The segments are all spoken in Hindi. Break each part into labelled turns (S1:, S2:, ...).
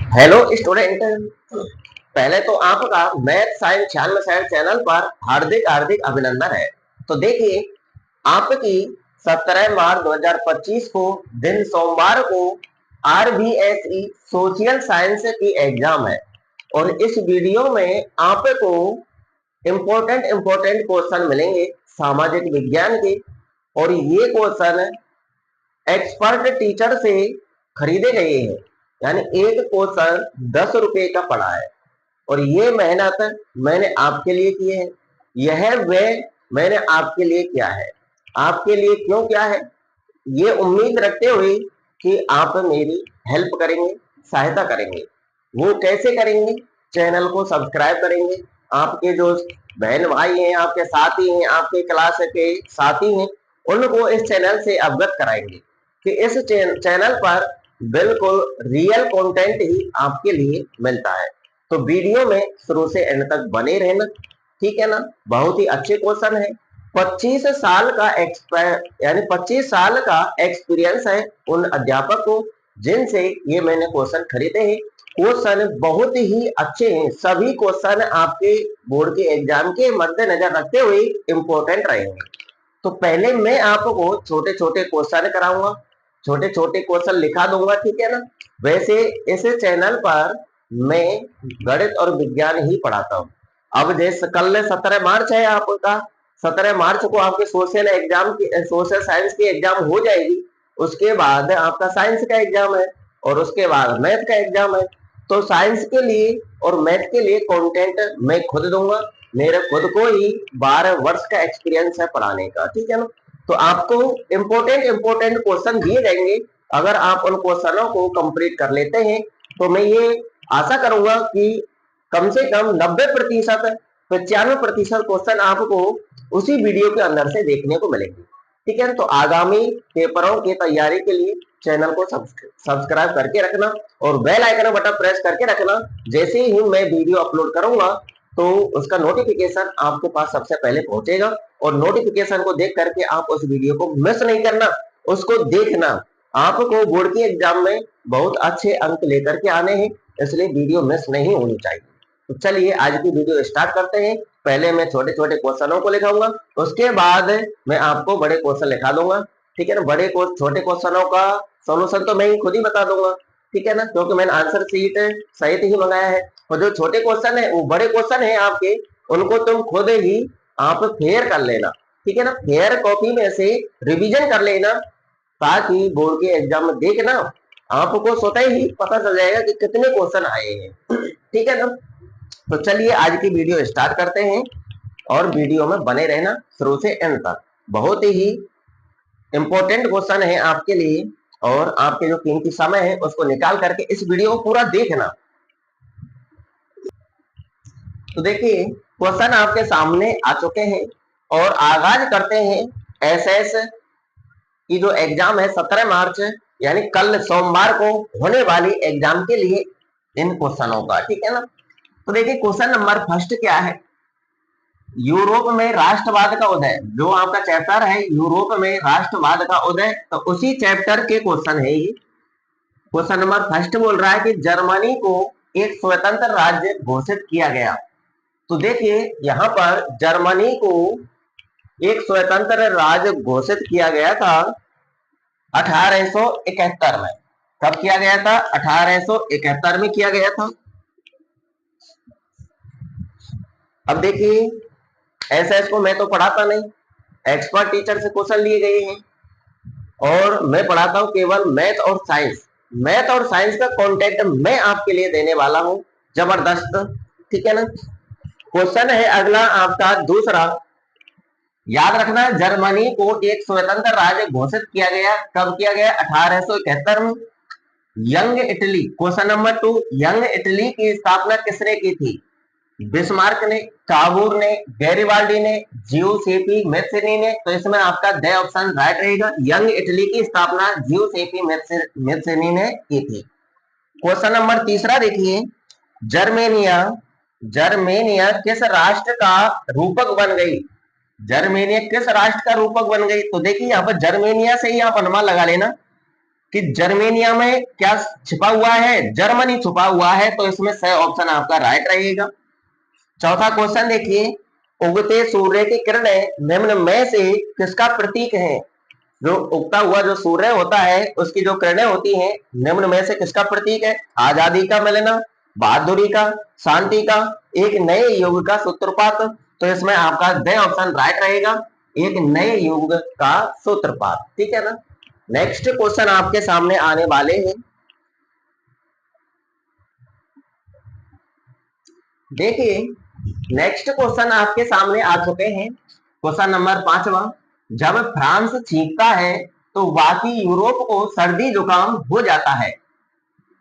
S1: Hello student. पहले तो आपका मैथ साइंस 96 चैनल पर हार्दिक हार्दिक अभिनंदन है। तो देखिए, आपकी 17 मार्च 2025 को दिन सोमवार को आरबीएसई सोशल साइंस की एग्जाम है और इस वीडियो में आपको इम्पोर्टेंट क्वेश्चन मिलेंगे सामाजिक विज्ञान के। और ये क्वेश्चन एक्सपर्ट टीचर से खरीदे गए हैं, यानी एक क्वेश्चन 10 रुपए का पड़ा है और ये मेहनत मैंने आपके लिए की है। यह वे मैंने आपके लिए किया है। आपके लिए क्यों किया है, ये उम्मीद रखते हुए कि आप मेरी हेल्प करेंगे, सहायता करेंगे। वो कैसे करेंगे? चैनल को सब्सक्राइब करेंगे, आपके जो बहन भाई हैं, आपके साथी हैं, आपके क्लास के साथी हैं, उनको इस चैनल से अवगत कराएंगे कि इस चैनल पर बिल्कुल रियल कंटेंट ही आपके लिए मिलता है। तो वीडियो में शुरू से एंड तक बने रहना, ठीक है ना। बहुत ही अच्छे क्वेश्चन है। 25 साल का यानी 25 साल का एक्सपीरियंस है उन अध्यापक को जिनसे ये मैंने क्वेश्चन खरीदे हैं। क्वेश्चन बहुत ही अच्छे हैं, सभी क्वेश्चन आपके बोर्ड के एग्जाम के मद्देनजर रखते हुए इंपॉर्टेंट रहेंगे। तो पहले मैं आपको छोटे छोटे क्वेश्चन कराऊंगा, छोटे छोटे क्वेश्चन लिखा दूंगा, ठीक है ना। वैसे इस चैनल पर मैं गणित और विज्ञान ही पढ़ाता हूँ। अब जैसे कल 17 मार्च है आपका, 17 मार्च को आपके सोशल साइंस की एग्जाम हो जाएगी। उसके बाद आपका साइंस का एग्जाम है और उसके बाद मैथ का एग्जाम है। तो साइंस के लिए और मैथ के लिए कंटेंट मैं खुद दूंगा। मेरे खुद को ही 12 वर्ष का एक्सपीरियंस है पढ़ाने का, ठीक है ना। तो आपको इम्पोर्टेंट क्वेश्चन दिए जाएंगे। अगर आप उन क्वेश्चनों को कंप्लीट कर लेते हैं तो मैं ये आशा करूंगा कि कम से कम 90% 95% क्वेश्चन आपको उसी वीडियो के अंदर से देखने को मिलेंगे, ठीक है। तो आगामी पेपरों की तैयारी के लिए चैनल को सब्सक्राइब करके रखना और बेल आइकन बटन प्रेस करके रखना। जैसे ही मैं वीडियो अपलोड करूंगा तो उसका नोटिफिकेशन आपके पास सबसे पहले पहुंचेगा और नोटिफिकेशन को देख करके आप उस वीडियो को मिस नहीं करना, उसको देखना। आपको बोर्ड के एग्जाम में बहुत अच्छे अंक लेकर के आने हैं, इसलिए वीडियो मिस नहीं होनी चाहिए। तो चलिए आज की वीडियो स्टार्ट करते हैं। पहले मैं छोटे छोटे क्वेश्चनों को लिखाऊंगा, उसके बाद मैं आपको बड़े क्वेश्चन लिखा दूंगा, ठीक है ना। छोटे क्वेश्चनों का सोल्यूशन तो मैं ही खुद ही बता दूंगा, ठीक है ना, क्योंकि मैंने आंसर शीट सहित ही मंगाया है। और जो छोटे क्वेश्चन है वो बड़े क्वेश्चन है आपके, उनको तुम खुद ही आप फेयर कर लेना, ठीक है ना। फेयर कॉपी में से रिवीजन कर लेना ताकि बोर्ड के एग्जाम में देखना आपको स्वतः ही पता चल जाएगा कि कितने क्वेश्चन आए हैं, ठीक है ना। तो चलिए आज की वीडियो स्टार्ट करते हैं और वीडियो में बने रहना शुरू से एंड तक। बहुत ही इंपॉर्टेंट क्वेश्चन है आपके लिए और आपके जो कीमती समय है उसको निकाल करके इस वीडियो को पूरा देखना। तो देखिए, क्वेश्चन आपके सामने आ चुके हैं और आगाज करते हैं एसएस की जो एग्जाम है 17 मार्च यानी कल सोमवार को होने वाली एग्जाम के लिए इन क्वेश्चनों का, ठीक है ना। तो देखिए क्वेश्चन नंबर फर्स्ट क्या है, यूरोप में राष्ट्रवाद का उदय। जो आपका चैप्टर है यूरोप में राष्ट्रवाद का उदय, तो उसी चैप्टर के क्वेश्चन है ये। क्वेश्चन नंबर फर्स्ट बोल रहा है कि जर्मनी को एक स्वतंत्र राज्य घोषित किया गया। तो देखिए यहाँ पर जर्मनी को एक स्वतंत्र राज्य घोषित किया गया था 1871 में। कब किया गया था? 1871 में किया गया था। अब देखिए एसएस को मैं तो पढ़ाता नहीं, एक्सपर्ट टीचर से क्वेश्चन लिए गए हैं और मैं पढ़ाता हूं केवल मैथ और साइंस। मैथ और साइंस का कंटेंट मैं आपके लिए देने वाला हूं, जबरदस्त, ठीक है ना। क्वेश्चन है अगला आपका दूसरा, याद रखना जर्मनी को एक स्वतंत्र राज्य घोषित किया गया। कब किया गया? 1871 में। Young Italy, question number 2, young Italy की स्थापना किसने की थी? बिस्मार्क ने, काबूर ने, गैरिबाल्डी ने, जियोसेपी मैत्सिनी ने। तो इसमें आपका द ऑप्शन राइट रहेगा। यंग इटली की स्थापना जियोसेपी मैत्सिनी ने की थी। क्वेश्चन नंबर तीसरा देखिए, जर्मेनिया जर्मेनिया किस राष्ट्र का रूपक बन गई? जर्मेनिया किस राष्ट्र का रूपक बन गई? तो देखिए यहाँ पर जर्मेनिया से ही आप अनुमान लगा लेना कि जर्मेनिया में क्या छिपा हुआ है, जर्मनी छुपा हुआ है, तो इसमें सही ऑप्शन आपका राइट रहेगा। चौथा क्वेश्चन देखिए, उगते सूर्य की किरणें निम्न में से किसका प्रतीक है? जो उगता हुआ जो सूर्य होता है उसकी जो किरणें होती हैं निम्न में से किसका प्रतीक है? आजादी का मिलना, बहादुरी का, शांति का, एक नए युग का सूत्रपात। तो इसमें आपका द ऑप्शन राइट रहेगा, एक नए युग का सूत्रपात। ठीक है ना। नेक्स्ट क्वेश्चन आपके सामने आने वाले हैं, देखिए नेक्स्ट क्वेश्चन आपके सामने आ चुके हैं। क्वेश्चन नंबर 5वां, जब फ्रांस छींकता है तो बाकी यूरोप को सर्दी जुकाम हो जाता है,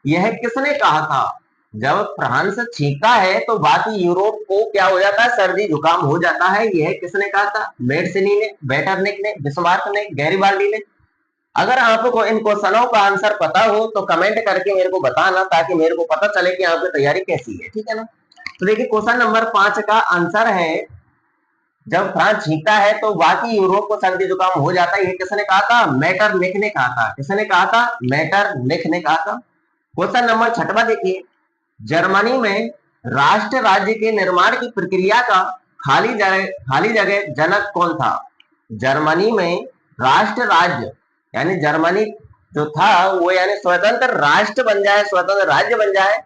S1: यह किसने कहा था? जब फ्रांस छींकता है तो बाकी यूरोप को क्या हो जाता है? सर्दी जुकाम हो जाता है, यह किसने कहा था? मेडसिनी ने, बेटरनिक ने, बिस्मार्क ने, गैरिबाल्डी ने? अगर आपको इन क्वेश्चनों का आंसर पता हो तो कमेंट करके मेरे को बताना, ताकि मेरे को पता चले कि आपकी तैयारी कैसी है। ठीक है ना। तो देखिए क्वेश्चन नंबर 5 का आंसर है, जब फ्रांस छींकता है तो बाकी यूरोप को सर्दी जुकाम हो जाता है, ये किसने कहा था? मेटरनिक ने कहा था। किसने कहा था? मेटरनिक ने कहा था। क्वेश्चन नंबर 6वां देखिए, जर्मनी में राष्ट्र राज्य के निर्माण की प्रक्रिया का खाली जगह जनक कौन था? जर्मनी में राष्ट्र राज्य यानी जर्मनी जो था वो यानी स्वतंत्र राष्ट्र बन जाए, स्वतंत्र राज्य बन जाए,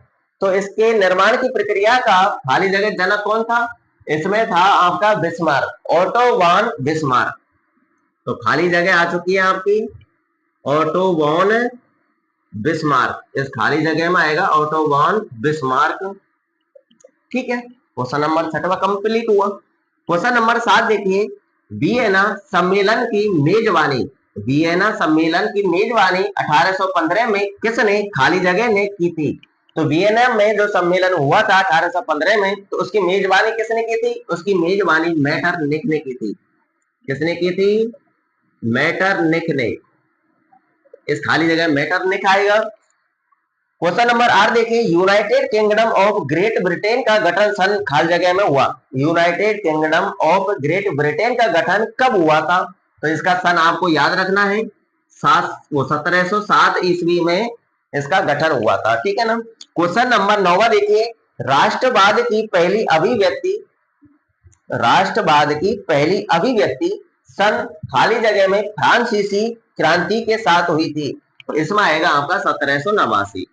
S1: तो इसके निर्माण की प्रक्रिया का खाली जगह जनक कौन था? इसमें था आपका बिस्मार्क, ऑटो वॉन बिस्मार्क। तो खाली जगह आ चुकी है आपकी ऑटो वॉन बिस्मार्क, इस खाली जगह में आएगा ऑटो वॉन बिस्मार्क। ठीक है, क्वेश्चन नंबर 6वां कंप्लीट हुआ। क्वेश्चन नंबर 7 देखिए, वियना सम्मेलन की मेजबानी, वियना सम्मेलन की मेजबानी 1815 में किसने खाली जगह ने की थी? तो वियना में जो सम्मेलन हुआ था 1815 में, तो उसकी मेजबानी किसने की थी? उसकी मेजबानी मेटरनिक ने की थी। किसने की थी? मेटरनिक ने। इस खाली जगह मेटरनिक आएगा। क्वेश्चन नंबर 8 देखिए, United kingdom of great Britain का गठन सन खाली जगह में हुआ। United kingdom of great Britain का गठन कब हुआ था? तो इसका सन आपको याद रखना है, 1707 ईस्वी में इसका गठन हुआ था। ठीक है ना। क्वेश्चन नंबर 9 देखिए, राष्ट्रवाद की पहली अभिव्यक्ति, राष्ट्रवाद की पहली अभिव्यक्ति सन खाली जगह में फ्रांसीसी क्रांति के साथ हुई थी। तो इसमें आएगा आपका 1789।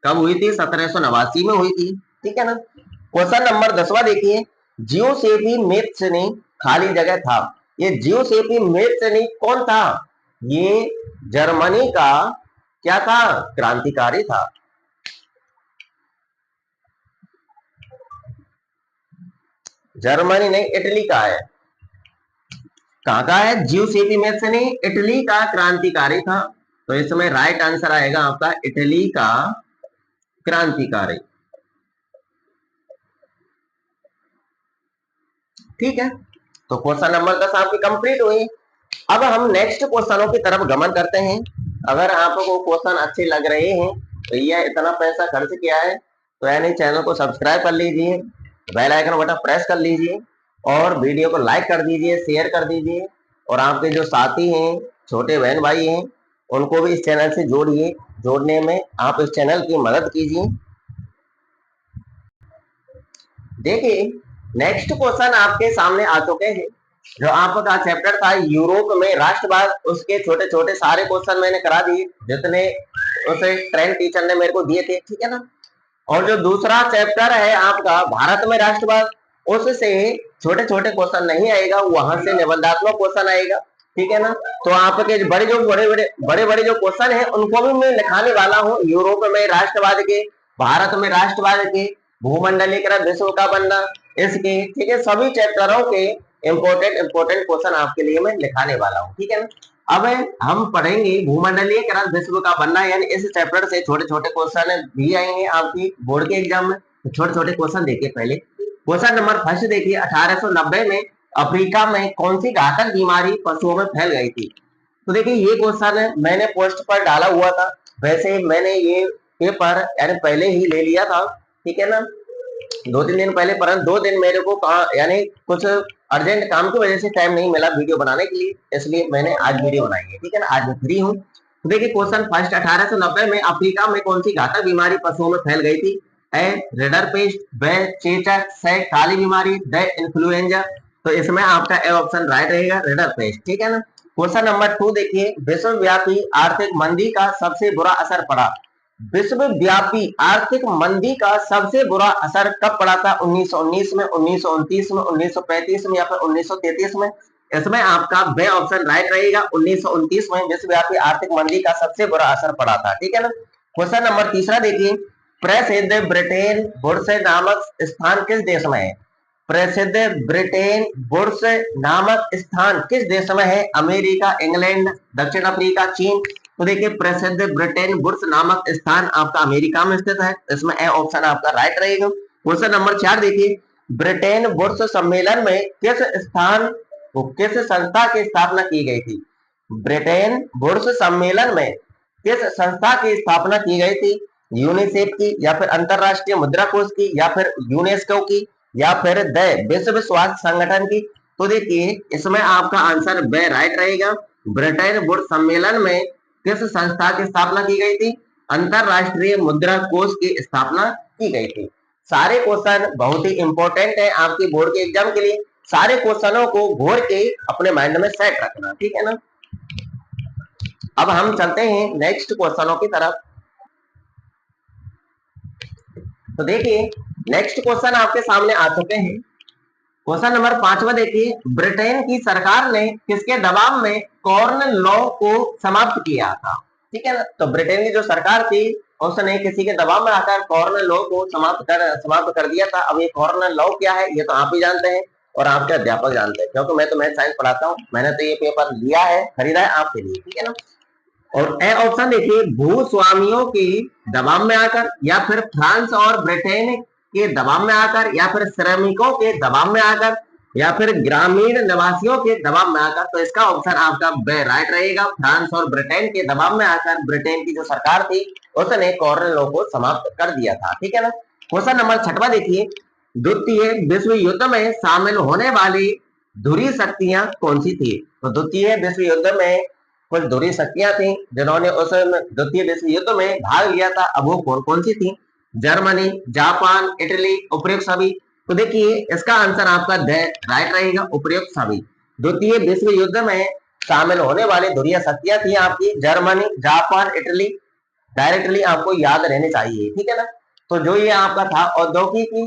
S1: कब हुई थी? 1789 में हुई थी। ठीक है ना। क्वेश्चन नंबर 10वां देखिए, जियोसेफी मेत्सनी खाली जगह था। ये जियोसेफी मेत्सनी कौन था? ये जर्मनी का क्या था? क्रांतिकारी था। जर्मनी नहीं, इटली का है। कहां का है? जियोसेफी मेत्सनी इटली का क्रांतिकारी था। तो इसमें राइट आंसर आएगा आपका इटली का क्रांतिकारी। ठीक है, तो क्वेश्चन नंबर 10 आपकी कंप्लीट हुई। अब हम नेक्स्ट क्वेश्चनों की तरफ गमन करते हैं। अगर आपको क्वेश्चन अच्छे लग रहे हैं, भैया इतना पैसा खर्च किया है, तो यानी चैनल को सब्सक्राइब कर लीजिए, बेल आइकन बटन प्रेस कर लीजिए, और वीडियो को लाइक कर दीजिए, शेयर कर दीजिए, और आपके जो साथी हैं, छोटे बहन भाई हैं, उनको भी इस चैनल से जोड़िए। जोड़ने में आप इस चैनल की मदद कीजिए। देखिए नेक्स्ट क्वेश्चन आपके सामने आ चुके हैं। जो आपका चैप्टर था यूरोप में राष्ट्रवाद, उसके छोटे छोटे सारे क्वेश्चन मैंने करा दिए, जितने उसे ट्रेंड टीचर ने मेरे को दिए थे। ठीक है ना। और जो दूसरा चैप्टर है आपका भारत में राष्ट्रवाद, उससे छोटे छोटे क्वेश्चन नहीं आएगा, वहां से निबंधात्मक क्वेश्चन आएगा। ठीक है ना। तो आपके बड़े बड़े जो क्वेश्चन है उनको भी मैं लिखाने वाला हूँ, यूरोप में राष्ट्रवाद के, भारत में राष्ट्रवाद के, भूमंडलीकृत विश्व का बनना, इसके, ठीक है, सभी चैप्टरों के इंपोर्टेंट क्वेश्चन आपके लिए मैं लिखाने वाला हूँ। ठीक है ना। अब हम पढ़ेंगे भूमंडलीकरण विश्व का बनना, यानी इस चैप्टर से छोटे छोटे क्वेश्चन भी आएंगे आपकी बोर्ड के एग्जाम में। तो छोटे छोटे क्वेश्चन देखिए। पहले क्वेश्चन नंबर फर्स्ट देखिए, 1890 में अफ्रीका में कौन सी घातक बीमारी पशुओं में फैल गई थी? तो देखिए ये क्वेश्चन है मैंने पोस्ट पर डाला हुआ था। वैसे मैंने ये पेपर यानी पहले ही ले लिया था। ठीक है ना, 2-3 दिन पहले, परंतु 2 दिन मेरे को यानी कुछ अर्जेंट काम की वजह से टाइम नहीं मिला वीडियो बनाने के लिए, इसलिए मैंने आज वीडियो बनाई है। ठीक है ना, आज मैं फ्री हूँ। तो देखिए क्वेश्चन फर्स्ट, 1890 में अफ्रीका में कौन सी घातक बीमारी पशुओं में फैल गई थी? ए रेडर पेस्ट, बे चेचक, से काली बीमारी, द इन्फ्लुएंजा। तो इसमें आपका ए ऑप्शन राइट रहेगा, रेडर पेस्ट। ठीक है ना। क्वेश्चन नंबर 2 देखिए, विश्वव्यापी आर्थिक मंदी का सबसे बुरा असर पड़ा। विश्वव्यापी आर्थिक मंदी का सबसे बुरा असर कब पड़ा था? 1919 में, 1929 में, 1935 में या फिर 1933 में? इसमें आपका बे ऑप्शन राइट रहेगा, 1929 में विश्वव्यापी आर्थिक मंदी का सबसे बुरा असर पड़ा था। ठीक है ना। क्वेश्चन नंबर तीसरा देखिए, प्रसिद्ध ब्रिटेन बुर्स नामक स्थान किस देश में है? प्रसिद्ध ब्रिटेन बुर्स नामक स्थान किस देश में है? अमेरिका, इंग्लैंड, दक्षिण अफ्रीका, चीन? तो देखिए प्रसिद्ध ब्रिटेन बुर्स नामक स्थान आपका अमेरिका में स्थित है। इसमें ए ऑप्शन आपका राइट रहेगा। क्वेश्चन नंबर 4 देखिए, ब्रिटेन बुर्स सम्मेलन में किस स्थान किस संस्था की स्थापना की गई थी? ब्रिटेन बुर्स सम्मेलन में किस संस्था की स्थापना की गई थी? यूनिसेफ की, या फिर अंतरराष्ट्रीय मुद्रा कोष की, या फिर यूनेस्को की, या फिर द विश्व स्वास्थ्य संगठन की? तो देखिए इसमें आपका आंसर बे राइट रहेगा। ब्रिटेन बुर्स सम्मेलन में किस संस्था की स्थापना की गई थी? अंतरराष्ट्रीय मुद्रा कोष की स्थापना की गई थी। सारे क्वेश्चन बहुत ही इंपॉर्टेंट है आपकी बोर्ड के एग्जाम के लिए। सारे क्वेश्चनों को घोर के अपने माइंड में सेट रखना। ठीक है ना। अब हम चलते हैं नेक्स्ट क्वेश्चनों की तरफ। तो देखिए नेक्स्ट क्वेश्चन आपके सामने आ चुके हैं। क्वेश्चन नंबर 5वां देखिए, ब्रिटेन की सरकार ने किसके दबाव में कॉर्न लॉ को समाप्त किया था? ठीक है ना। तो ब्रिटेन की जो सरकार थी उसने किसी के दबाव में आकर कॉर्न लॉ को समाप्त कर दिया था। अब ये कॉर्न लॉ क्या है ये तो आप ही जानते हैं और आपके अध्यापक जानते हैं, क्योंकि मैं तो मैथ साइंस पढ़ाता हूँ। मैंने तो ये पेपर लिया है, खरीदा है आपके लिए। ठीक है ना। और ए ऑप्शन देखिए, भूस्वामियों के दबाव में आकर, या फिर फ्रांस और ब्रिटेन के दबाव में आकर, या फिर श्रमिकों के दबाव में आकर, या फिर ग्रामीण निवासियों के दबाव में आकर? तो इसका ऑप्शन आपका बे राइट रहेगा, फ्रांस और ब्रिटेन के दबाव में आकर ब्रिटेन की जो सरकार थी उसने कॉर्न लॉ को समाप्त कर दिया था। ठीक है ना। क्वेश्चन नंबर 6वां देखिए, द्वितीय विश्व युद्ध में शामिल होने वाली धुरी शक्तियां कौन सी थी? तो द्वितीय विश्व युद्ध में कुछ धुरी शक्तियां थी जिन्होंने उस द्वितीय विश्व युद्ध में भाग लिया था। अब वो कौन कौन सी थी? जर्मनी, जापान, इटली, उपयुक्त सभी? तो देखिए इसका आंसर आपका राइट रहेगा, उपयुक्त सभी। द्वितीय विश्व युद्ध में शामिल होने वाली धुरी शक्तियां थी आपकी जर्मनी, जापान, इटली। डायरेक्टली आपको याद रहने चाहिए। ठीक है ना। तो जो ये आपका था औद्योगिकी,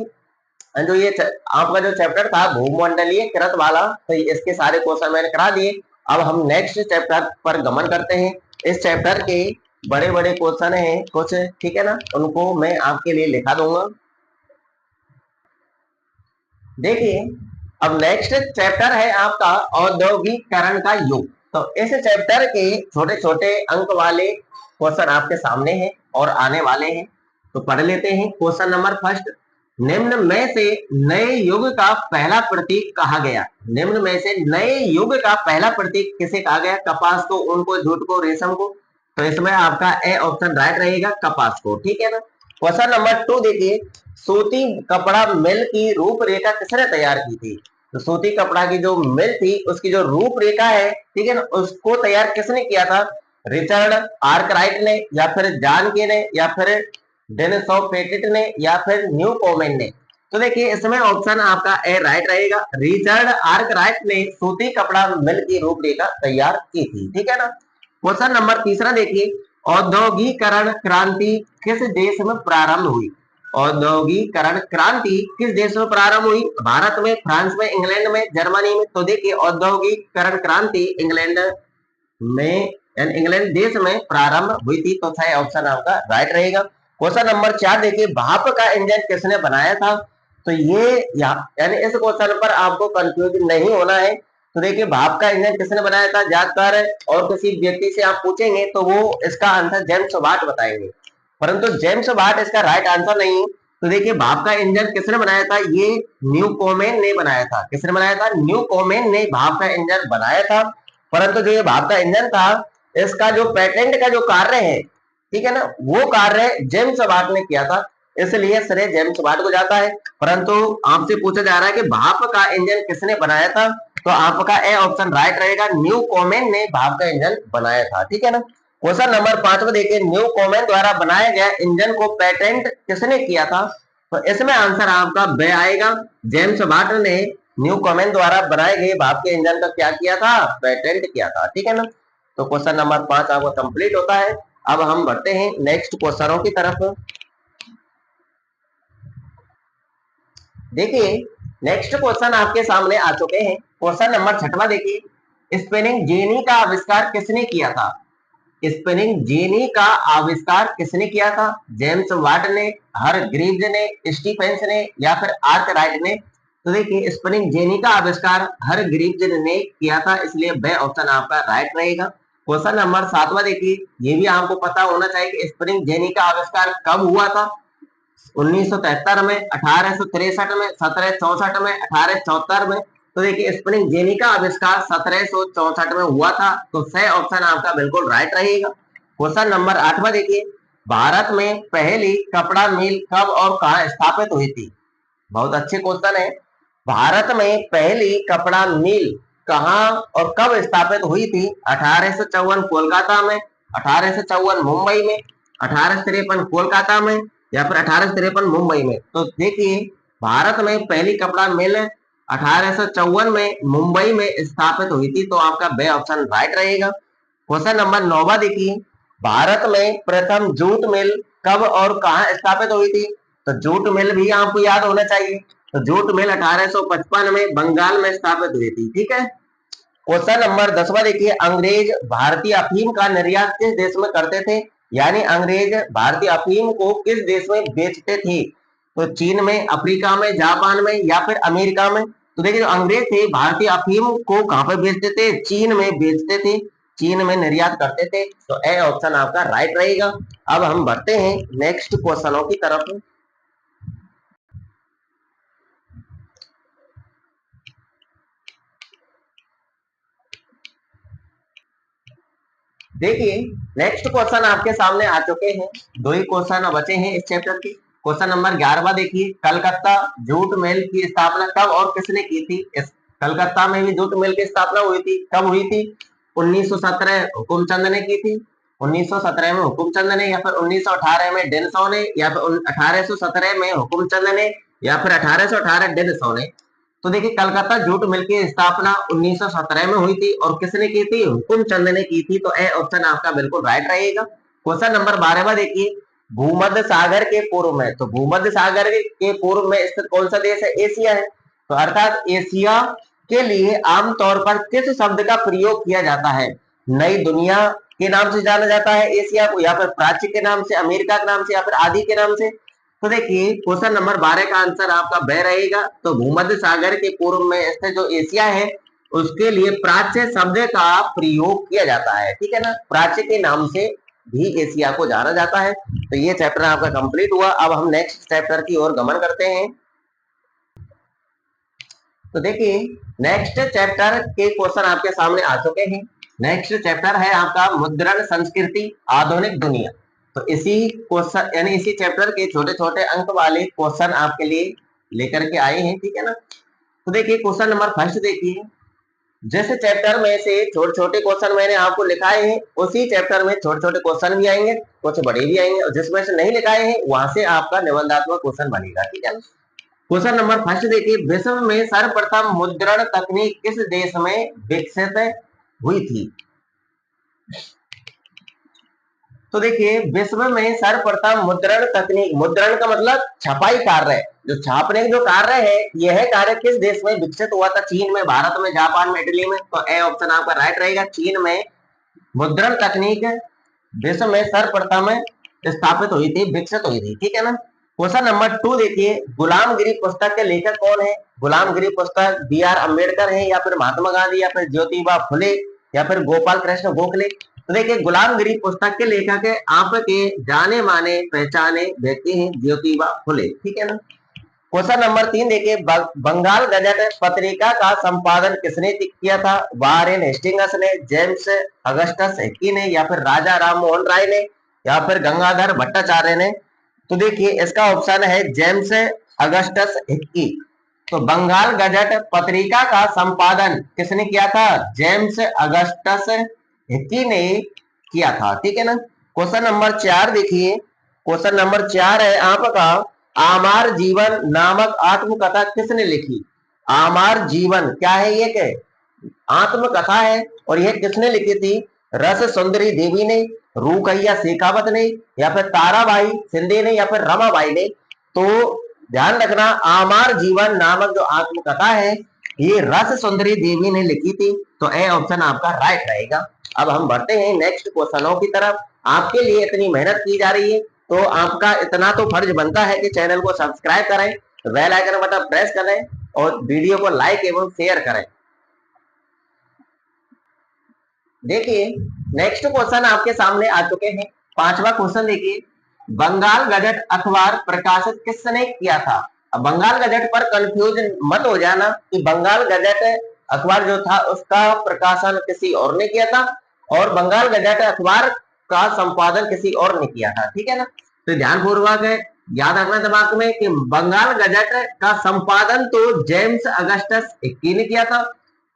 S1: जो ये आपका जो चैप्टर था भूमंडलीय कृत वाला, तो इसके सारे क्वेश्चन मैंने करा दिए। अब हम नेक्स्ट चैप्टर पर गमन करते हैं। इस चैप्टर के बड़े बड़े क्वेश्चन हैं कुछ, ठीक है ना, उनको मैं आपके लिए लिखा दूंगा। देखिए अब नेक्स्ट चैप्टर है आपका औद्योगिकरण का युग। तो इस चैप्टर के छोटे छोटे अंक वाले क्वेश्चन आपके सामने हैं और आने वाले हैं, तो पढ़ लेते हैं। क्वेश्चन नंबर फर्स्ट, निम्न में से नए युग का पहला प्रतीक कहा गया? निम्न में से नए युग का पहला प्रतीक किसे कहा गया? कपास को, ऊन को, जूट को, रेशम को? तो इसमें आपका ए ऑप्शन राइट रहेगा, कपास को। ठीक है ना। क्वेश्चन नंबर 2 देखिए, सूती कपड़ा मिल की रूपरेखा किसने तैयार की थी? तो सूती कपड़ा की जो मिल थी उसकी जो रूपरेखा है, ठीक है ना, उसको तैयार किसने किया था? रिचर्ड आर्कराइट ने, या फिर जॉन के ने, या फिर डेनिस ऑफ पेटिट ने, या फिर न्यू कोमेन ने? तो देखिए इसमें ऑप्शन आपका ए राइट रहेगा, रिचर्ड आर्कराइट ने सूती कपड़ा मिल की रूपरेखा तैयार की थी। ठीक है ना। क्वेश्चन नंबर तीसरा देखिए, औद्योगिकरण क्रांति किस देश में प्रारंभ हुई? औद्योगिकरण क्रांति किस देश में प्रारंभ हुई? भारत में, फ्रांस में, इंग्लैंड में, जर्मनी में? तो देखिए औद्योगिकरण क्रांति इंग्लैंड में, इंग्लैंड देश में प्रारंभ हुई थी। तो सही ऑप्शन आपका राइट रहेगा। क्वेश्चन नंबर 4 देखिए, भाप का इंजन किसने बनाया था? तो ये यानी इस क्वेश्चन पर आपको कंफ्यूज नहीं होना है। तो देखिए भाप का इंजन किसने बनाया था, ज्यादातर और किसी व्यक्ति से आप पूछेंगे तो वो इसका आंसर जेम्स वाट बताएंगे, परंतु जेम्स वाट इसका राइट आंसर नहीं। तो देखिए भाप का इंजन किसने बनाया था? ये न्यू कोमेन ने बनाया था। किसने बनाया था? न्यू कोमेन ने भाप का इंजन बनाया था। परंतु जो ये भाप का इंजन था इसका जो पेटेंट का जो कार्य है, ठीक है ना, वो कार्य जेम्स वाट ने किया था, इसलिए श्रेय जेम्स वाट को जाता है। परंतु आपसे पूछा जा रहा है कि भाप का इंजन किसने बनाया था? तो आपका ए ऑप्शन राइट रहेगा, न्यू कोमेन ने भाप का इंजन बनाया था। ठीक है ना। क्वेश्चन नंबर 5 में देखिए, न्यू कॉमेन द्वारा बनाया गया इंजन को पेटेंट किसने किया था? तो इसमें आंसर आपका बे आएगा। जेम्स वाट ने न्यू कॉमेन द्वारा बनाए गए भाप के इंजन का क्या किया था? पेटेंट किया था। ठीक है ना। तो क्वेश्चन नंबर 5 आपका कंप्लीट होता है। अब हम बढ़ते हैं नेक्स्ट क्वेश्चनों की तरफ। देखिए, नेक्स्ट क्वेश्चन आपके सामने आ चुके हैं। क्वेश्चन नंबर 6वां देखिए, स्पिनिंग जेनी का आविष्कार किसने किया था? स्पिनिंग जेनी का आविष्कार किसने किया था? जेम्स वाट ने, हरग्रीव्स ने, स्टीफेंस ने या फिर आर्कराइट ने? तो देखिए, स्पिनिंग जेनी का आविष्कार हरग्रीव्स ने किया था, इसलिए बे ऑप्शन आपका राइट रहेगा। क्वेश्चन नंबर 7वां देखिए, ये भी आपको पता होना चाहिए कि स्पिनिंग जेनी का आविष्कार कब हुआ था? 1973 में, 1863 में, 1764 में, 1874 में? तो देखिए, स्पिनिंग जेनी का आविष्कार 1764 में हुआ था, तो सही ऑप्शन आपका बिल्कुल राइट रहेगा। क्वेश्चन नंबर 8वां देखिए, भारत में पहली कपड़ा मिल कब और कहां स्थापित हुई थी? बहुत अच्छे क्वेश्चन है। भारत में पहली कपड़ा मिल कहां और कब स्थापित हुई थी? 1854 कोलकाता में, 1854 मुंबई में, 1853 कोलकाता में या फिर 1853 मुंबई में? तो देखिए, भारत में पहली कपड़ा मिल 1854 में मुंबई में स्थापित हुई थी, तो आपका बे ऑप्शन राइट रहेगा। क्वेश्चन नंबर 9वां देखिए, भारत में प्रथम जूट मिल कब और कहां स्थापित हुई थी? तो जूट मिल भी आपको याद होना चाहिए। तो जूट मिल 1855 में बंगाल में स्थापित हुई थी। ठीक है। क्वेश्चन नंबर 10वां देखिए, अंग्रेज भारतीय अफीम का निर्यात किस देश में करते थे? यानी अंग्रेज भारतीय अफीम को किस देश में बेचते थे? तो चीन में, अफ्रीका में, जापान में या फिर अमेरिका में? तो देखिए, जो अंग्रेज थे भारतीय अफीम को कहां पर बेचते थे? चीन में बेचते थे, चीन में निर्यात करते थे। तो ए ऑप्शन आपका राइट रहेगा। अब हम बढ़ते हैं नेक्स्ट क्वेश्चनों की तरफ। देखिए, नेक्स्ट क्वेश्चन आपके सामने आ चुके हैं। दो ही क्वेश्चन बचे हैं इस चैप्टर के। क्वेश्चन नंबर 11वां देखिए, कलकत्ता जूट मिल की स्थापना कब और किसने की थी? इस कलकत्ता में भी जूट मिल की स्थापना हुई थी, कब हुई थी? 1917 हुकुमचंद ने की थी। 1917 में हुकुमचंद ने, या फिर 1918 में डेनसो ने, या फिर 1817 में हुकुमचंद ने, या फिर 1818 डेनसो ने? तो देखिए, कलकत्ता जूट मिल की स्थापना 1917 में हुई थी और किसने की थी? हुकुमचंद ने की थी। तो ए ऑप्शन आपका बिल्कुल राइट रहेगा। क्वेश्चन नंबर 12वां देखिए, भूमध्य सागर के पूर्व में, तो भूमध्य सागर के पूर्व में स्थित कौन सा देश है? एशिया है। तो अर्थात एशिया के लिए आमतौर पर किस शब्द का प्रयोग किया जाता है? नई दुनिया के नाम से जाना जाता है एशिया को, या फिर प्राच्य के नाम से, अमेरिका के नाम से, या फिर आदि के नाम से? तो देखिए, क्वेश्चन नंबर 12 का आंसर आपका ब रहेगा। तो भूमध्य सागर के पूर्व में स्थित जो एशिया है, उसके लिए प्राच्य शब्द का प्रयोग किया जाता है। ठीक है ना, प्राच्य के नाम से भी एशिया को जाना जाता है। तो ये चैप्टर आपका कंप्लीट हुआ। अब हम नेक्स्ट चैप्टर की ओर गमन करते हैं। तो देखिए, नेक्स्ट चैप्टर के क्वेश्चन आपके सामने आ चुके हैं। नेक्स्ट चैप्टर है आपका मुद्रण संस्कृति आधुनिक दुनिया। तो इसी क्वेश्चन यानी इसी चैप्टर के छोटे छोटे अंक वाले क्वेश्चन आपके लिए लेकर के आए हैं। ठीक है ना। तो देखिए, क्वेश्चन नंबर फर्स्ट देखिए, जिस चैप्टर में से छोटे छोटे क्वेश्चन मैंने आपको लिखाए हैं, उसी चैप्टर में छोटे छोटे क्वेश्चन भी आएंगे, कुछ बड़े भी आएंगे, और जिसमें से नहीं लिखाए हैं वहां से आपका निबंधात्मक क्वेश्चन बनेगा। ठीक है ना। क्वेश्चन नंबर फर्स्ट देखिए, विश्व में सर्वप्रथम मुद्रण तकनीक किस देश में विकसित हुई थी? तो देखिए, विश्व में सर्वप्रथम मुद्रण तकनीक, मुद्रण का मतलब छपाई कार्य, जो छापने का जो कार्य है, यह कार्य किस देश में विकसित हुआ था? चीन में, भारत में, जापान में, इटली में? तो ए ऑप्शन आपका राइट रहेगा। चीन में मुद्रण तकनीक विश्व में सर्वप्रथम स्थापित हुई थी, विकसित हुई थी। ठीक है ना। क्वेश्चन नंबर 2 देखिए, गुलामगिरी पुस्तक के लेखक कौन है? गुलामगिरी पुस्तक बी आर अम्बेडकर है, या फिर महात्मा गांधी, या फिर ज्योतिबा फुले, या फिर गोपाल कृष्ण गोखले? तो देखिए, गुलामगिरी पुस्तक के लेखक है आपके जाने माने पहचाने व्यक्ति हैं ज्योतिबा फुले। ठीक है ना। क्वेश्चन नंबर 3 देखिए, बंगाल गजट पत्रिका का संपादन किसने किया था? वारेन हेस्टिंग्स ने, जेम्स अगस्टस हिक्की ने, या फिर राजा राम मोहन राय ने, या फिर गंगाधर भट्टाचार्य ने? तो देखिए, इसका ऑप्शन है जेम्स अगस्टस हिक्की। तो बंगाल गजट पत्रिका का संपादन किसने किया था? जेम्स अगस्टस हिक्की ने किया था। ठीक है ना। क्वेश्चन नंबर 4 देखिए, क्वेश्चन नंबर 4 है आपका, आमार जीवन नामक आत्मकथा किसने लिखी? आमार जीवन क्या है, ये क्या आत्मकथा है, और यह किसने लिखी थी? रस सुंदरी देवी ने, रूकैया शेखावत ने, या फिर ताराबाई शिंदे ने, या फिर रमाबाई ने। तो ध्यान रखना, आमार जीवन नामक जो आत्मकथा है ये रस सुंदरी देवी ने लिखी थी। तो ए ऑप्शन आपका राइट रहेगा। अब हम बढ़ते हैं नेक्स्ट क्वेश्चनों की तरफ। आपके लिए इतनी मेहनत की जा रही है तो आपका इतना तो फर्ज बनता है कि चैनल को सब्सक्राइब करें, बेल आइकन बटन प्रेस करें और वीडियो को लाइक एवं शेयर करें। देखिए नेक्स्ट क्वेश्चन आपके सामने आ चुके हैं। 5वां क्वेश्चन देखिए, बंगाल गजट अखबार प्रकाशित किसने किया था? अब बंगाल गजट पर कंफ्यूज मत हो जाना कि बंगाल गजट अखबार जो था उसका प्रकाशन किसी और ने किया था और बंगाल गजट अखबार का संपादन किसी और ने किया था। ठीक है ना। तो ध्यानपूर्वक याद रखना दिमाग में कि बंगाल गजट का संपादन तो जेम्स अगस्टस इक्की ने किया था,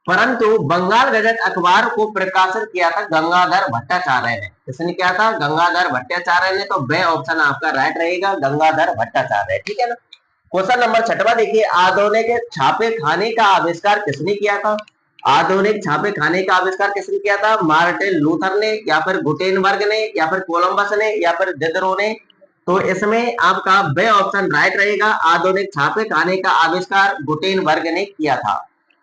S1: परंतु बंगाल गजट अखबार को प्रकाशित किया था गंगाधर भट्टाचार्य ने। किसने किया था? गंगाधर भट्टाचार्य ने। तो बे ऑप्शन आपका राइट रहेगा, गंगाधर भट्टाचार्य। ठीक है ना। क्वेश्चन नंबर 6वां देखिए, आधुनिक छापे खाने का आविष्कार किसने किया था? आधुनिक छापे खाने का आविष्कार किसने किया था? मार्टिन लूथर ने, या फिर गुटेनबर्ग ने, या फिर कोलंबस ने, या फिर दिदरो ने। तो इसमें आपका बे ऑप्शन राइट रहेगा, आधुनिक छापे खाने का आविष्कार गुटेनबर्ग ने किया था।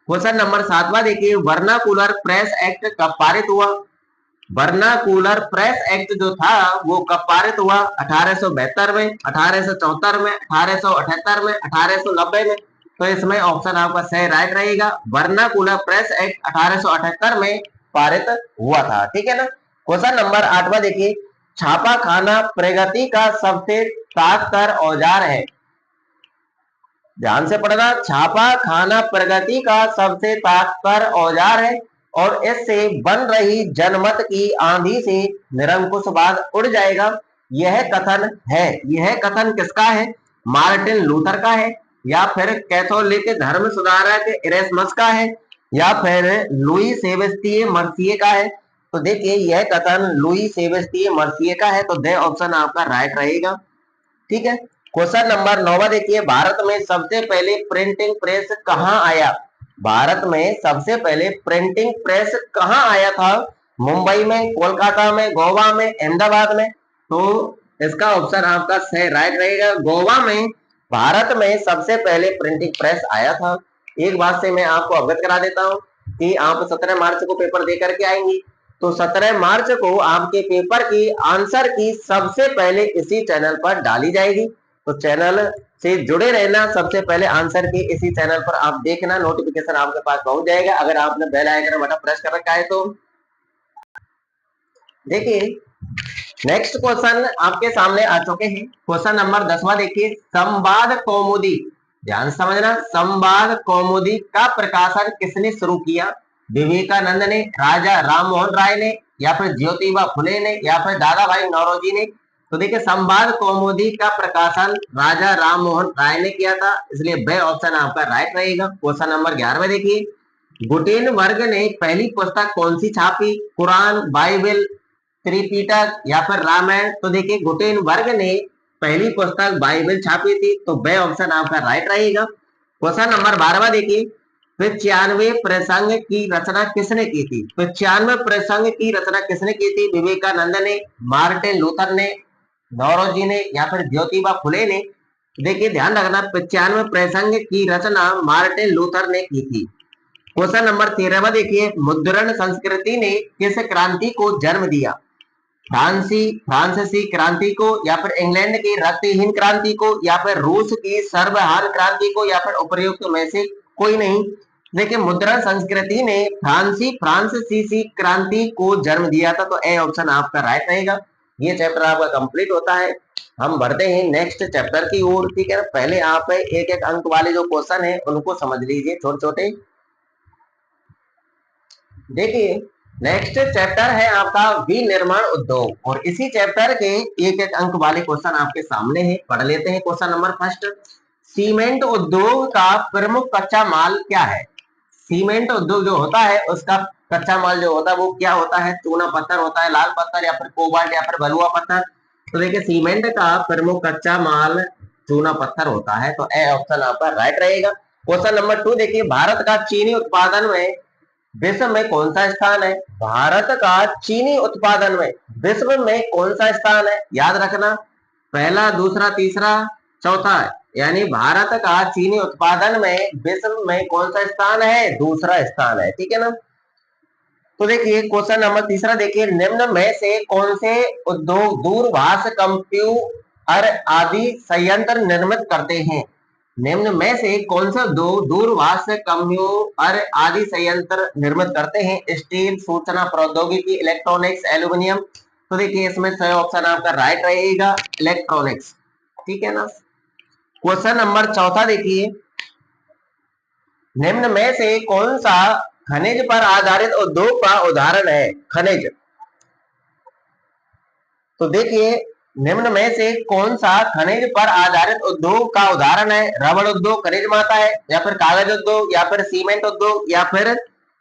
S1: क्वेश्चन नंबर 7वां देखिए, वर्नाकुलर प्रेस एक्ट कब पारित हुआ? वर्नाकुलर प्रेस एक्ट जो था वो कब पारित हुआ? 1872 में, 1874 में, 1878 में, 1890 में। तो इसमें ऑप्शन आपका सही राइट रहेगा, वर्नाकुलर प्रेस एक्ट 1878 में पारित हुआ था। ठीक है ना। क्वेश्चन नंबर 8वां देखिए, छापा खाना प्रगति का सबसे ताकतवर औजार है। ध्यान से पढ़ना, छापा खाना प्रगति का सबसे ताकतवर औजार है और इससे बन रही जनमत की आंधी से निरंकुशवाद उड़ जाएगा। यह कथन है, यह कथन किसका है? मार्टिन लूथर का है, या फिर कैथोलिक धर्म सुधारक इरेस्मस का है, या फिर लुई सेबेस्टियन मर्सिए का है? तो देखिए यह कथन लुई सेबेस्टियन मर्सिए का है। तो दे ऑप्शन आपका राइट रहेगा। ठीक है। क्वेश्चन नंबर 9 देखिए, भारत में सबसे पहले प्रिंटिंग प्रेस कहां आया? भारत में सबसे पहले प्रिंटिंग प्रेस कहां आया था? मुंबई में, कोलकाता में, गोवा में, अहमदाबाद में। तो इसका ऑप्शन आपका सही राइट रहेगा, गोवा में भारत में सबसे पहले प्रिंटिंग प्रेस आया था। एक बात से मैं आपको अवगत करा देता हूं कि आप 17 मार्च को पेपर दे करके आएंगी, तो 17 मार्च को आपके पेपर की आंसर की सबसे पहले इसी चैनल पर डाली जाएगी। तो चैनल से जुड़े रहना, सबसे पहले आंसर की इसी चैनल पर आप देखना, नोटिफिकेशन आपके पास पहुंच जाएगा अगर आपने बेल आइकन बटन प्रेस कर रखा है तो। देखिए नेक्स्ट क्वेश्चन आपके सामने आ चुके हैं। क्वेश्चन नंबर 10वां देखिए, संवाद कौमुदी, ध्यान समझना, संवाद कौमुदी का प्रकाशन किसने शुरू किया? विवेकानंद ने, राजा राममोहन राय ने, या फिर ज्योतिबा फुले ने, या फिर दादा भाई नौरोजी ने। तो देखिए संवाद कौमुदी का प्रकाशन राजा राममोहन राय ने किया था, इसलिए बे ऑप्शन आपका राइट रहेगा। क्वेश्चन नंबर 11 देखिए, गुटेनबर्ग ने पहली पुस्तक कौन सी छापी? कुरान, बाइबल, त्रिपिटक, या फिर रामायण? तो देखिए गुटेनबर्ग ने पहली पुस्तक बाइबल छापी थी। तो बे ऑप्शन आपका राइट रहेगा। क्वेश्चन नंबर 12वां देखिए, 95 प्रसंग की रचना किसने की थी? 95 प्रसंग की रचना किसने की थी? विवेकानंद ने, मार्टिन लूथर ने, नौरोजी ने, या फिर ज्योतिबा फुले ने। देखिए ध्यान रखना, 95 प्रसंग की रचना मार्टिन लूथर ने की थी। क्वेश्चन नंबर 13वां देखिए, मुद्रण संस्कृति ने किस क्रांति को जन्म दिया? फ्रांसीसी क्रांति को, या फिर इंग्लैंड की रक्तहीन क्रांति को, या फिर रूस की सर्वहार क्रांति को, या फिर उपर्युक्त में से कोई नहीं। देखिए मुद्रण संस्कृति ने फ्रांसीसी क्रांति को जन्म दिया था। तो ए ऑप्शन आपका राइट रहेगा। ये चैप्टर आपका कंप्लीट होता है। हम बढ़ते हैं नेक्स्ट चैप्टर की ओर। ठीक है, पहले आप एक एक अंक वाले जो क्वेश्चन है उनको समझ लीजिए, छोटे छोटे। देखिए नेक्स्ट चैप्टर है आपका विनिर्माण उद्योग, और इसी चैप्टर के एक एक अंक वाले क्वेश्चन आपके सामने हैं, पढ़ लेते हैं। क्वेश्चन नंबर फर्स्ट, सीमेंट उद्योग का प्रमुख कच्चा माल क्या है? सीमेंट उद्योग जो होता है उसका कच्चा माल जो होता है वो क्या होता है, चूना पत्थर होता है, लाल पत्थर या फिर कोबाल्ट या फिर बलुआ पत्थर। तो देखिए सीमेंट का प्रमुख कच्चा माल चूना पत्थर होता है, तो ए ऑप्शन आपका राइट रहेगा। क्वेश्चन नंबर 2 देखिए, भारत का चीनी उत्पादन में विश्व में कौन सा स्थान है? भारत का चीनी उत्पादन में विश्व में कौन सा स्थान है? याद रखना, पहला, दूसरा, तीसरा, चौथा है, यानी भारत का चीनी उत्पादन में विश्व में कौन सा स्थान है? दूसरा स्थान है, ठीक है ना। तो देखिए क्वेश्चन नंबर तीसरा देखिए, निम्न में से कौन से उद्योग दूरभाष कंप्यूटर आदि संयंत्र निर्मित करते हैं? निम्न में से कौन सा दो दूरभाष कंप्यूटर आदि संयंत्र निर्मित करते हैं? स्टील, सूचना प्रौद्योगिकी, इलेक्ट्रॉनिक्स, एल्यूमिनियम। तो देखिए इसमें सही ऑप्शन आपका राइट रहेगा, इलेक्ट्रॉनिक्स, ठीक है ना। क्वेश्चन नंबर चौथा देखिए, निम्न में से कौन सा खनिज पर आधारित उद्योग का उदाहरण है? खनिज, तो देखिए निम्न में से कौन सा खनिज पर आधारित उद्योग का उदाहरण है? रबड़ उद्योग खनिज माता है, या फिर कागज उद्योग, या फिर सीमेंट उद्योग, या फिर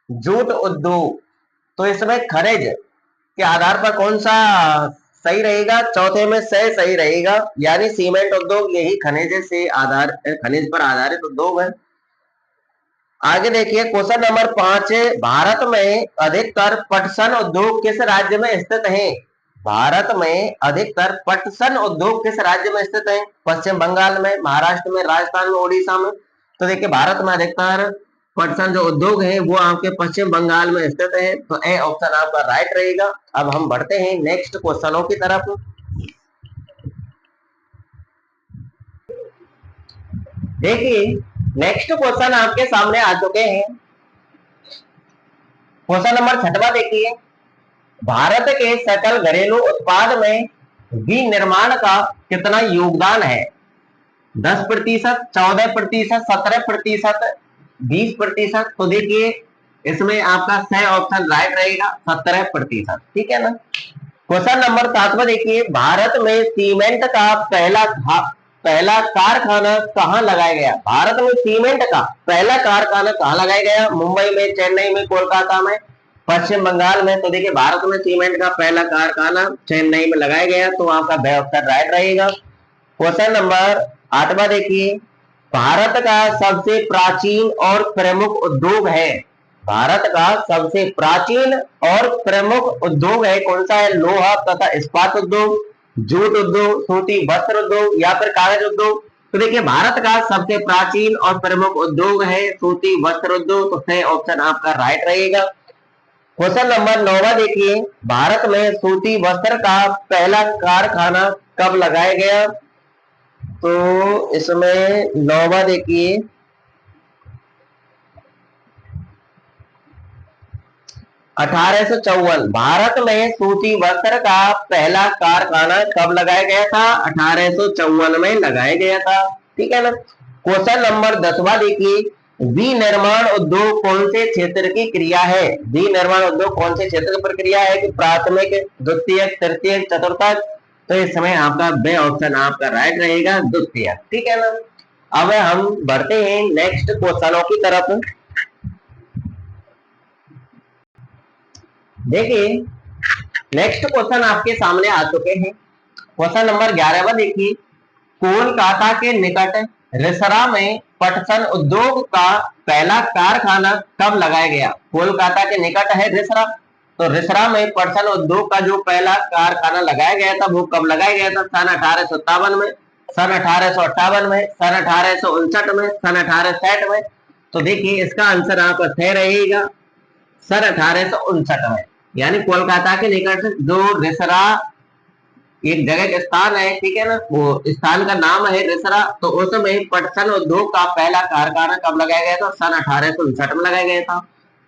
S1: जूट उद्योग। तो इसमें खनिज के आधार पर कौन सा सही रहेगा? चौथे में से सही रहेगा, यानी सीमेंट उद्योग यही खनिज पर आधारित उद्योग है। आगे देखिए क्वेश्चन नंबर 5, भारत में अधिकतर पटसन उद्योग किस राज्य में स्थित है? भारत में अधिकतर पटसन उद्योग किस राज्य में स्थित है? पश्चिम बंगाल में, महाराष्ट्र में, राजस्थान में, उड़ीसा में। तो देखिए भारत में अधिकतर पटसन जो उद्योग है वो आपके पश्चिम बंगाल में स्थित है, तो ए ऑप्शन आपका राइट रहेगा। अब हम बढ़ते हैं नेक्स्ट क्वेश्चनों की तरफ। देखिए नेक्स्ट क्वेश्चन आपके सामने आ चुके हैं। क्वेश्चन नंबर 6 देखिए, भारत के सकल घरेलू उत्पाद में विनिर्माण का कितना योगदान है? 10%, 14%, 17%, 20%। तो देखिए इसमें आपका सही ऑप्शन राइट रहेगा, 17%, ठीक है ना। क्वेश्चन नंबर 7 देखिए, भारत में सीमेंट का पहला कारखाना कहाँ लगाया गया? भारत में सीमेंट का पहला कारखाना कहाँ लगाया गया? मुंबई में, चेन्नई में, कोलकाता में, पश्चिम बंगाल में। तो देखिए भारत में सीमेंट का पहला कारखाना चेन्नई में लगाया गया, तो आपका बी ऑप्शन राइट रहेगा। क्वेश्चन नंबर 8 देखिए, भारत का सबसे प्राचीन और प्रमुख उद्योग है? भारत का सबसे प्राचीन और प्रमुख उद्योग है कौन सा है? लोहा तथा इस्पात उद्योग, जूट उद्योग, सूती वस्त्र उद्योग, या फिर कागज उद्योग। तो देखिए भारत का सबसे प्राचीन और प्रमुख उद्योग है सूती वस्त्र उद्योग, तो सही ऑप्शन आपका राइट रहेगा। क्वेश्चन नंबर 9 देखिए, भारत में सूती वस्त्र का पहला कारखाना कब लगाया गया? तो इसमें 9 देखिए, 1854। भारत में सूती वस्त्र का पहला कारखाना कब लगाया गया था? 1854 में लगाया गया था, ठीक है ना। क्वेश्चन नंबर 10 देखिए, विनिर्माण उद्योग कौन से क्षेत्र की क्रिया है? विनिर्माण उद्योग कौन से क्षेत्र पर क्रिया है? कि प्राथमिक, द्वितीयक, तृतीयक, चतुर्थक। तो इस समय आपका बे ऑप्शन आपका राइट रहेगा, द्वितीयक, ठीक है ना। अब हम बढ़ते हैं नेक्स्ट क्वेश्चनों की तरफ। देखिए नेक्स्ट क्वेश्चन आपके सामने आ चुके हैं। क्वेश्चन नंबर 11 देखिए, कोलकाता के निकट रिसरा में पटसन उद्योग का पहला कारखाना कब लगाया गया? कोलकाता के निकट है रिसरा, तो रिसरा में पटसन उद्योग का जो पहला कारखाना लगाया गया था वो कब लगाया गया था? सन 1857 में, सन 1858 में, सन 1859 में, सन 1860 में। तो देखिए इसका आंसर आपका सही रहेगा, सन 1859 में। यानी कोलकाता के निकट जो रिसरा एक जगह का स्थान है, ठीक है ना, वो स्थान का नाम है रिसरा, तो उसमें पटसन उद्योग का पहला कारखाना कब लगाया गया था? सन 1859 में लगाया गया था।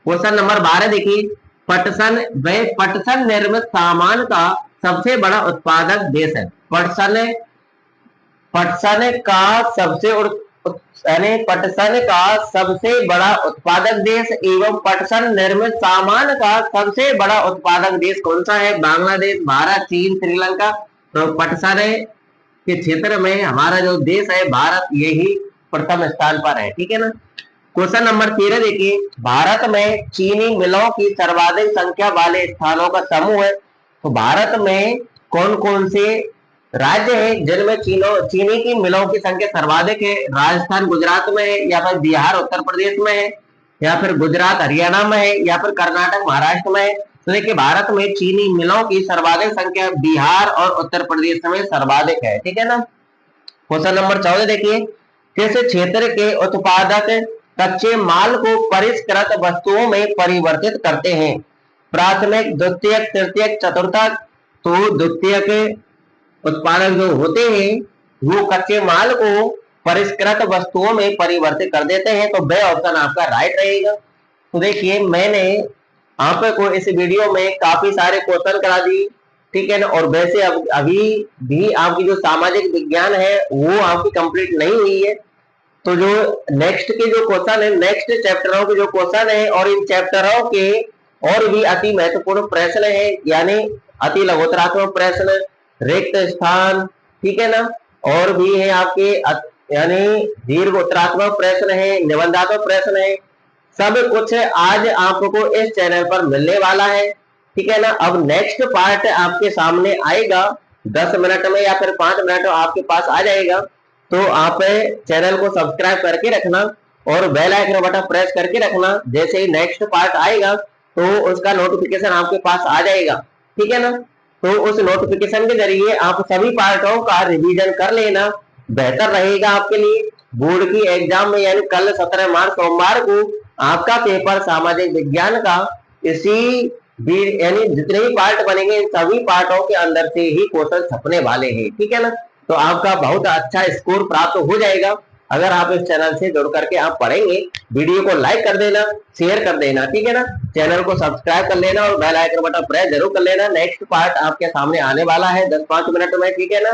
S1: क्वेश्चन नंबर 12 देखिए, पटसन निर्मित सामान का सबसे बड़ा उत्पादक देश है? पटसन का सबसे पटसन का सबसे बड़ा उत्पादक देश एवं पटसन निर्मित सामान का सबसे बड़ा उत्पादक देश कौन सा है? बांग्लादेश, भारत, चीन, श्रीलंका। तो पटसन के क्षेत्र में हमारा जो देश है भारत, यही प्रथम स्थान पर है, ठीक है ना। क्वेश्चन नंबर 13 देखिए, भारत में चीनी मिलों की सर्वाधिक संख्या वाले स्थानों का समूह है। तो भारत में कौन कौन से राज्य हैं जिनमें चीनी की मिलों की संख्या सर्वाधिक है? राजस्थान गुजरात में है, या फिर बिहार उत्तर प्रदेश में है, या फिर गुजरात हरियाणा में है, या फिर कर्नाटक महाराष्ट्र में है? तो देखिए, भारत में चीनी मिलों की सर्वाधिक संख्या बिहार और उत्तर प्रदेश में सर्वाधिक है। ठीक है ना। क्वेश्चन नंबर 14 देखिए, किस क्षेत्र के उत्पादक कच्चे माल को परिष्कृत वस्तुओं में परिवर्तित करते हैं? प्राथमिक, द्वितीयक, तृतीयक, चतुर्थक। तो द्वितीयक उत्पादक जो होते हैं वो कच्चे माल को परिष्कृत वस्तुओं में परिवर्तित कर देते हैं। तो वह ऑप्शन आपका राइट रहेगा। तो देखिए, मैंने आपको इस वीडियो में काफी सारे क्वेश्चन करा दी, ठीक है ना। और वैसे अभी भी आपकी जो सामाजिक विज्ञान है वो आपकी कंप्लीट नहीं हुई है। तो जो नेक्स्ट के जो क्वेश्चन है, नेक्स्ट चैप्टरों के जो क्वेश्चन है, और इन चैप्टरों के और भी अति महत्वपूर्ण प्रश्न है, यानी अति लघुतरात्मक प्रश्न, रिक्त स्थान, ठीक है ना, और भी है आपके यानी दीर्घ उत्तरात्मक प्रश्न है, निबंधात्मक प्रश्न है, सब कुछ आज आपको इस चैनल पर मिलने वाला है। ठीक है ना। अब नेक्स्ट पार्ट आपके सामने आएगा 10 मिनट में या फिर 5 मिनट में आपके पास आ जाएगा। तो आप चैनल को सब्सक्राइब करके रखना और बेल आइकन बटन प्रेस करके रखना। जैसे ही नेक्स्ट पार्ट आएगा तो उसका नोटिफिकेशन आपके पास आ जाएगा। ठीक है ना। तो उस नोटिफिकेशन के जरिए आप सभी पार्टों का रिवीजन कर लेना, बेहतर रहेगा आपके लिए। बोर्ड की एग्जाम में यानी कल 17 मार्च सोमवार को आपका पेपर सामाजिक विज्ञान का इसी यानी जितने भी पार्ट बनेंगे इन सभी पार्टों के अंदर से ही क्वेश्चन छपने वाले हैं। ठीक है ना। तो आपका बहुत अच्छा स्कोर प्राप्त हो जाएगा अगर आप इस चैनल से जुड़ करके आप पढ़ेंगे। वीडियो को लाइक कर देना, शेयर कर देना, ठीक है ना। चैनल को सब्सक्राइब कर लेना और बेल आइकन बटन प्रेस जरूर कर लेना। नेक्स्ट पार्ट आपके सामने आने वाला है 10-5 मिनट में, ठीक है ना।